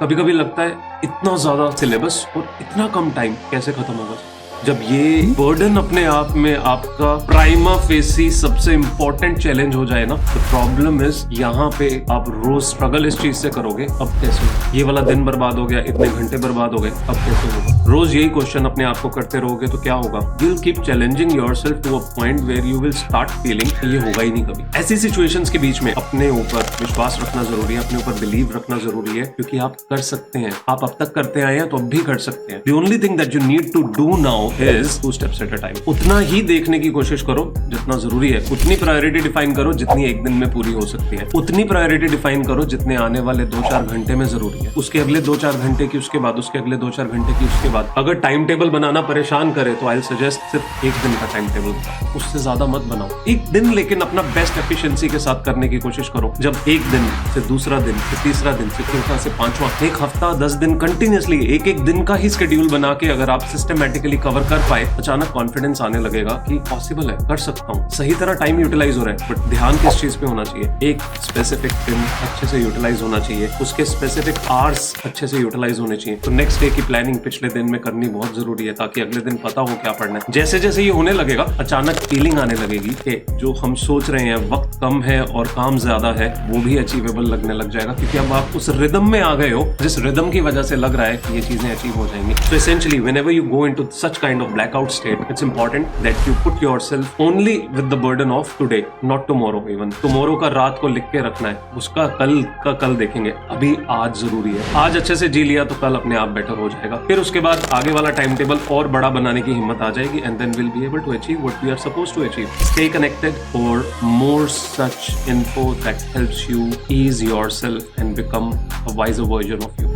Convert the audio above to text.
कभी कभी लगता है इतना ज्यादा सिलेबस और इतना कम टाइम कैसे खत्म होगा। जब ये बर्डन अपने आप में आपका प्राइमा फेसी सबसे इंपॉर्टेंट चैलेंज हो जाए ना, तो प्रॉब्लम इज यहाँ पे आप रोज स्ट्रगल इस चीज से करोगे, अब कैसे होगा? ये वाला दिन बर्बाद हो गया, इतने घंटे बर्बाद हो गए, अब कैसे होगा? रोज यही क्वेश्चन अपने आप को करते रहोगे तो क्या होगा? You will keep challenging yourself to a point where you will start feeling ये होगा ही नहीं कभी। ऐसी सिचुएशंस के बीच में अपने ऊपर विश्वास रखना जरूरी है, अपने ऊपर बिलीव रखना जरूरी है, क्योंकि आप कर सकते हैं। आप अब तक करते आए हैं तो अब भी कर सकते हैं। The only thing that you need to do now is 2 steps at a time। उतना ही देखने की कोशिश करो जितना जरूरी है, उतनी प्रायोरिटी डिफाइन करो जितनी एक दिन में पूरी हो सकती है, उतनी प्रायोरिटी डिफाइन करो जितने आने वाले 2-4 घंटे में जरूरी है, उसके अगले 2-4 घंटे की, उसके बाद उसके अगले 2-4 घंटे की, उसके बाद। अगर टाइम टेबल बनाना परेशान करे तो आई सजेस्ट सिर्फ एक दिन का टाइम टेबल बनाओ, उससे ज्यादा मत बनाओ। एक दिन लेकिन अपना बेस्ट एफिशिएंसी के साथ करने की कोशिश करो। जब एक दिन से दूसरा दिन से तीसरा दिन से चौथा से पांचवा, एक हफ्ता 10 दिन कंटिन्यूअसली एक दिन का ही शेड्यूल बना के अगर आप सिस्टमैटिकली कवर कर पाए, अचानक कॉन्फिडेंस आने लगेगा कि पॉसिबल है, कर सकता हूँ। सही तरह टाइम यूटिलाइज हो रहा है, बट ध्यान किस चीज पे होना चाहिए? एक स्पेसिफिक दिन अच्छे से यूटिलाइज होना चाहिए, उसके स्पेसिफिक आवर्स अच्छे से यूटिलाइज होने चाहिए। तो नेक्स्ट डे की प्लानिंग पिछले दिन में करनी बहुत जरूरी है, ताकि अगले दिन पता हो क्या पढ़ना है। जैसे जैसे ये होने लगेगा, अचानक फीलिंग आने लगेगी कि जो हम सोच रहे हैं वक्त कम है और काम ज्यादा है, वो भी अचीवेबल लगने लग जाएगा, क्योंकि अब आप उस रिदम में आ गए हो जिस रिदम की वजह से लग रहा है कि ये चीजें अचीव हो जाएंगी। So essentially, whenever you go into such kind of blackout state, it's important that you put yourself only with the burden of today, not tomorrow even. Tomorrow का रात को लिख के रखना है, उसका कल का कल देखेंगे, अभी आज जरूरी है। आज अच्छे से जी लिया तो कल अपने आप बेटर हो जाएगा। फिर उसके बाद आगे वाला टाइम टेबल और बड़ा बनाने की हिम्मत आ जाएगी, and then we'll be able to achieve what we are supposed to achieve. Stay connected for more such info that helps you ease yourself and become a wiser version of you.